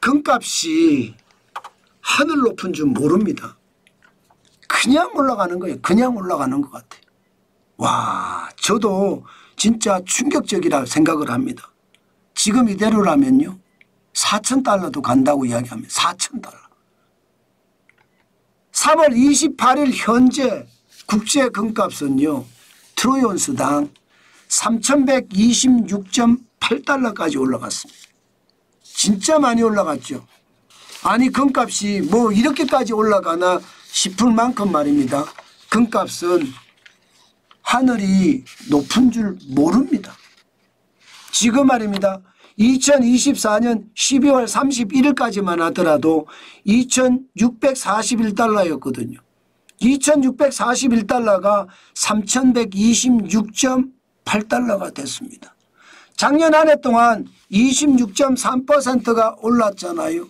금값이 하늘 높은 줄 모릅니다. 그냥 올라가는 거예요. 그냥 올라가는 것 같아요. 와, 저도 진짜 충격적이라 생각을 합니다. 지금 이대로라면요 4,000달러도 간다고 이야기합니다. 4,000달러. 3월 28일 현재 국제 금값은요 트로이 온스당 3,126.8달러까지 올라갔습니다. 진짜 많이 올라갔죠. 아니 금값이 뭐 이렇게까지 올라가나 싶을 만큼 말입니다. 금값은 하늘이 높은 줄 모릅니다. 지금 말입니다. 2024년 12월 31일까지만 하더라도 2,641달러였거든요. 2,641달러가 3,126.8달러가 됐습니다. 작년 한 해 동안 26.3%가 올랐잖아요.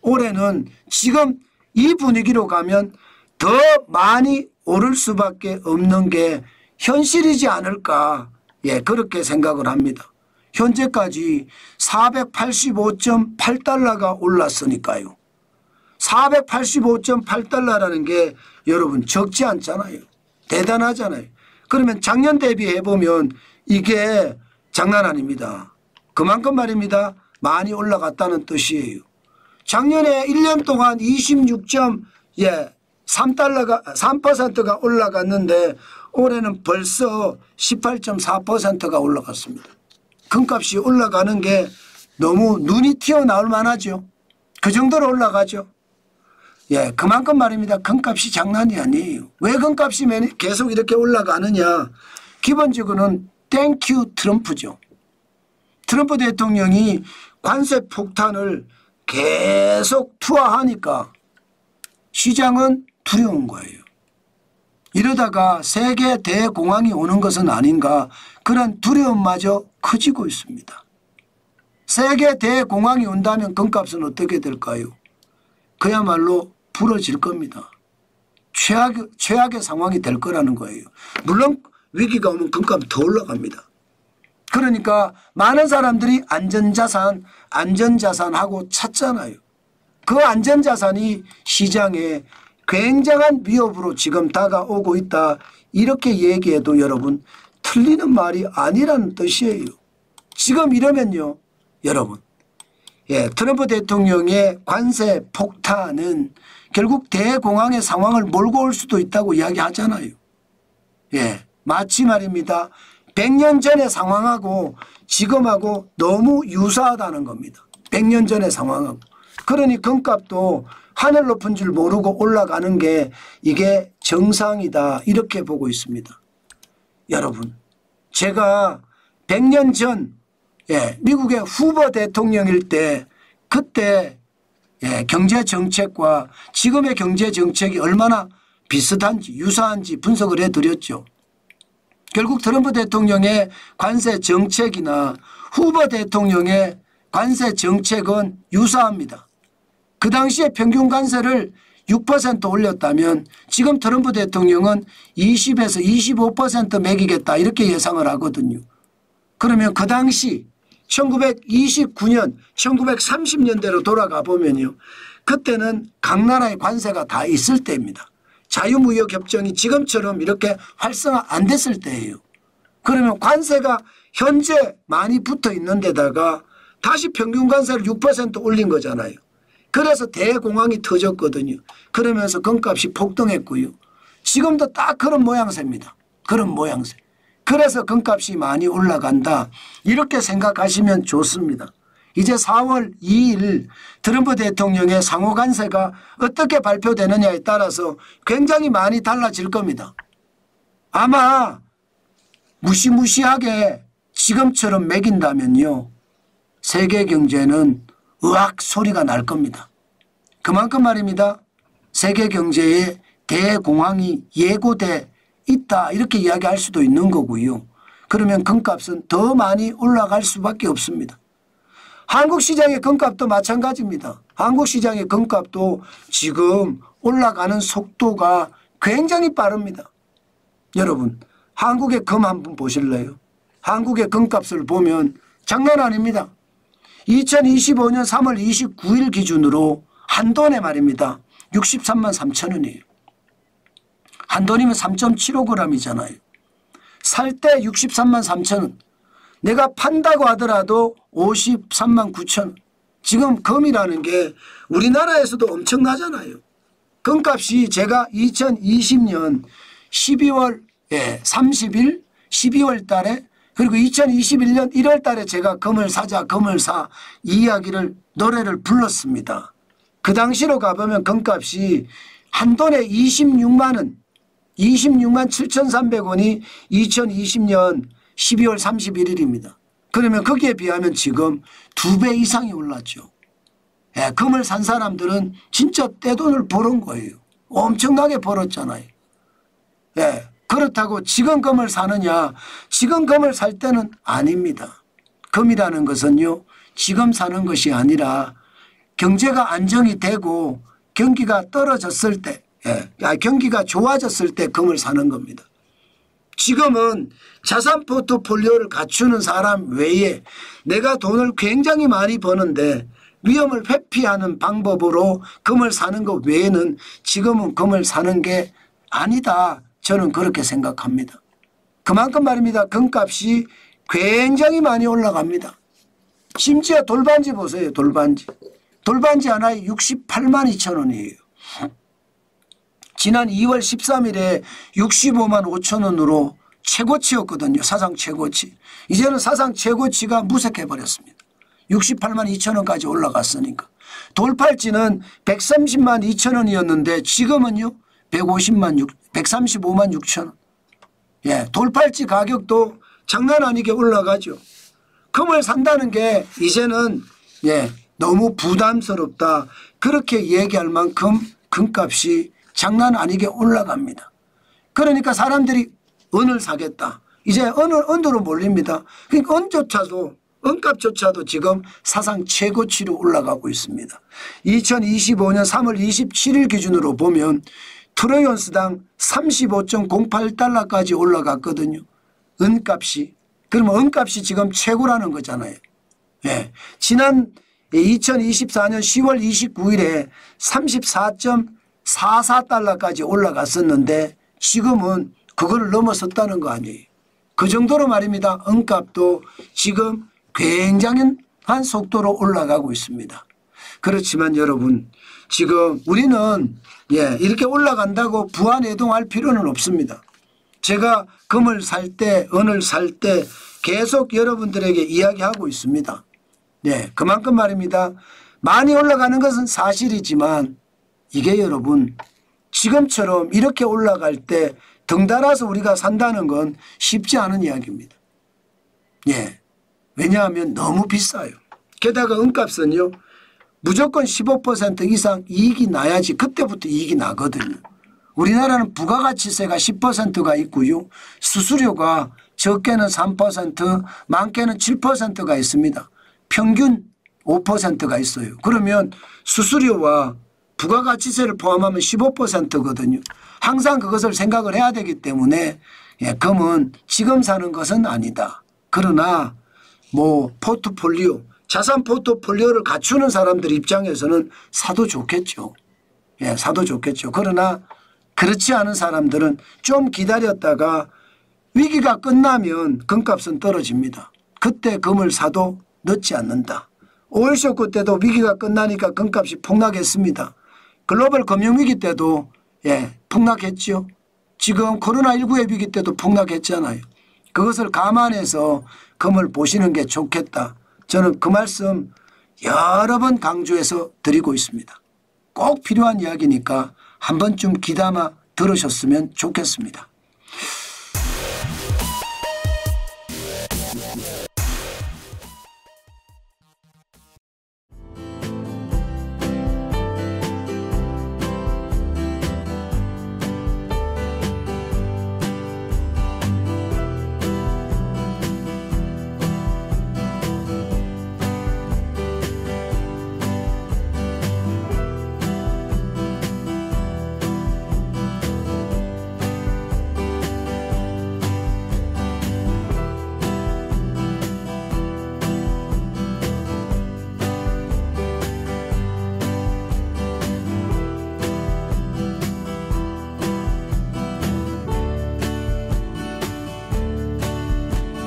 올해는 지금 이 분위기로 가면 더 많이 오를 수밖에 없는 게 현실이지 않을까, 예, 그렇게 생각을 합니다. 현재까지 485.8달러가 올랐으니까요. 485.8달러라는 게 여러분 적지 않잖아요. 대단하잖아요. 그러면 작년 대비해 보면 이게 장난 아닙니다. 그만큼 말입니다. 많이 올라갔다는 뜻이에요. 작년에 1년 동안 3%가 올라갔는데 올해는 벌써 18.4%가 올라갔습니다. 금값이 올라가는 게 너무 눈이 튀어나올 만하죠. 그 정도로 올라가죠. 예, 그만큼 말입니다. 금값이 장난이 아니에요. 왜 금값이 계속 이렇게 올라가느냐. 기본적으로는 땡큐 트럼프죠. 트럼프 대통령이 관세 폭탄을 계속 투하하니까 시장은 두려운 거예요. 이러다가 세계 대공황이 오는 것은 아닌가, 그런 두려움마저 커지고 있습니다. 세계 대공황이 온다면 금값은 어떻게 될까요? 그야말로 부러질 겁니다. 최악의 상황이 될 거라는 거예요. 물론 위기가 오면 금값이 더 올라갑니다. 그러니까 많은 사람들이 안전자산하고 찾잖아요. 그 안전자산이 시장에 굉장한 위협으로 지금 다가오고 있다. 이렇게 얘기해도 여러분 틀리는 말이 아니라는 뜻이에요. 지금 이러면요 여러분, 예, 트럼프 대통령의 관세 폭탄은 결국 대공황의 상황을 몰고 올 수도 있다고 이야기하잖아요. 예, 마치 말입니다. 100년 전의 상황하고 지금하고 너무 유사하다는 겁니다. 100년 전의 상황하고. 그러니 금값도 하늘 높은 줄 모르고 올라가는 게 이게 정상이다, 이렇게 보고 있습니다. 여러분, 제가 100년 전, 예, 미국의 후보 대통령일 때 그때, 예, 경제정책과 지금의 경제정책이 얼마나 비슷한지 유사한지 분석을 해드렸죠. 결국 트럼프 대통령의 관세 정책이나 후보 대통령의 관세 정책은 유사합니다. 그 당시에 평균 관세를 6% 올렸다면 지금 트럼프 대통령은 20에서 25% 매기겠다, 이렇게 예상을 하거든요. 그러면 그 당시 1929년 1930년대로 돌아가 보면요, 그때는 각 나라의 관세가 다 있을 때입니다. 자유무역협정이 지금처럼 이렇게 활성화 안 됐을 때예요. 그러면 관세가 현재 많이 붙어 있는 데다가 다시 평균 관세를 6% 올린 거잖아요. 그래서 대공황이 터졌거든요. 그러면서 금값이 폭등했고요. 지금도 딱 그런 모양새입니다. 그런 모양새. 그래서 금값이 많이 올라간다, 이렇게 생각하시면 좋습니다. 이제 4월 2일 트럼프 대통령의 상호관세가 어떻게 발표되느냐에 따라서 굉장히 많이 달라질 겁니다. 아마 무시무시하게 지금처럼 매긴다면요, 세계 경제는 으악 소리가 날 겁니다. 그만큼 말입니다. 세계 경제에 대공황이 예고돼 있다, 이렇게 이야기할 수도 있는 거고요. 그러면 금값은 더 많이 올라갈 수밖에 없습니다. 한국 시장의 금값도 마찬가지입니다. 한국 시장의 금값도 지금 올라가는 속도가 굉장히 빠릅니다. 여러분, 한국의 금 한번 보실래요? 한국의 금값을 보면 장난 아닙니다. 2025년 3월 29일 기준으로 한돈에 말입니다. 63만 3천 원이에요. 한돈이면 3.75g이잖아요. 살 때 63만 3천 원. 내가 판다고 하더라도 53만 9천 원. 지금 금이라는 게 우리나라에서도 엄청나잖아요. 금값이 제가 2020년 12월 30일 12월 달에 그리고 2021년 1월 달에 제가 금을 사자 금을 사 이야기를 노래를 불렀습니다. 그 당시로 가보면 금값이 한돈에 26만 원 26만 7,300원이 2020년 12월 31일입니다. 그러면 거기에 비하면 지금 2배 이상이 올랐죠. 금을 산 사람들은 진짜 떼돈을 벌은 거예요. 엄청나게 벌었잖아요. 그렇다고 지금 금을 사느냐, 지금 금을 살 때는 아닙니다. 금이라는 것은요, 지금 사는 것이 아니라 경제가 안정이 되고 경기가 떨어졌을 때, 경기가 좋아졌을 때 금을 사는 겁니다. 지금은 자산 포트폴리오를 갖추는 사람 외에 내가 돈을 굉장히 많이 버는데 위험을 회피하는 방법으로 금을 사는 것 외에는 지금은 금을 사는 게 아니다. 저는 그렇게 생각합니다. 그만큼 말입니다. 금값이 굉장히 많이 올라갑니다. 심지어 돌반지 보세요. 돌반지. 돌반지 하나에 68만 2천 원이에요. 지난 2월 13일에 65만 5천 원으로 최고치였거든요. 사상 최고치. 이제는 사상 최고치가 무색해버렸습니다. 68만 2천 원까지 올라갔으니까. 돌팔찌는 130만 2천 원이었는데 지금은요 135만 6천 원. 돌팔찌 가격도 장난 아니게 올라가죠. 금을 산다는 게 이제는 너무 부담스럽다. 그렇게 얘기할 만큼 금값이 장난 아니게 올라갑니다. 그러니까 사람들이 은을 사겠다. 이제 은으로 몰립니다. 그러니까 은값조차도 지금 사상 최고치로 올라가고 있습니다. 2025년 3월 27일 기준으로 보면 트로이온스당 35.08달러까지 올라갔거든요. 은값이. 그러면 은값이 지금 최고라는 거잖아요. 지난 2024년 10월 29일에 34.44달러까지 올라갔었는데 지금은 그걸 넘어섰다는 거 아니에요. 그 정도로 말입니다. 은값도 지금 굉장한 속도로 올라가고 있습니다. 그렇지만 여러분 지금 우리는 이렇게 올라간다고 부안해동할 필요는 없습니다. 제가 금을 살 때 은을 살 때 계속 여러분들에게 이야기하고 있습니다. 그만큼 말입니다. 많이 올라가는 것은 사실이지만 이게 여러분 지금처럼 이렇게 올라갈 때 덩달아서 우리가 산다는 건 쉽지 않은 이야기입니다. 왜냐하면 너무 비싸요. 게다가 은값은요. 무조건 15% 이상 이익이 나야지 그때부터 이익이 나거든요. 우리나라는 부가가치세가 10%가 있고요. 수수료가 적게는 3%, 많게는 7%가 있습니다. 평균 5%가 있어요. 그러면 수수료와 부가가치세를 포함하면 15%거든요. 항상 그것을 생각을 해야 되기 때문에 금은 지금 사는 것은 아니다. 그러나 포트폴리오, 자산 포트폴리오를 갖추는 사람들 입장에서는 사도 좋겠죠. 사도 좋겠죠. 그러나 그렇지 않은 사람들은 좀 기다렸다가 위기가 끝나면 금값은 떨어집니다. 그때 금을 사도 늦지 않는다. 오일 쇼크 때도 위기가 끝나니까 금값이 폭락했습니다. 글로벌 금융위기 때도 폭락했죠. 지금 코로나19의 위기 때도 폭락했잖아요. 그것을 감안해서 금을 보시는 게 좋겠다. 저는 그 말씀 여러 번 강조해서 드리고 있습니다. 꼭 필요한 이야기니까 한 번쯤 귀담아 들으셨으면 좋겠습니다.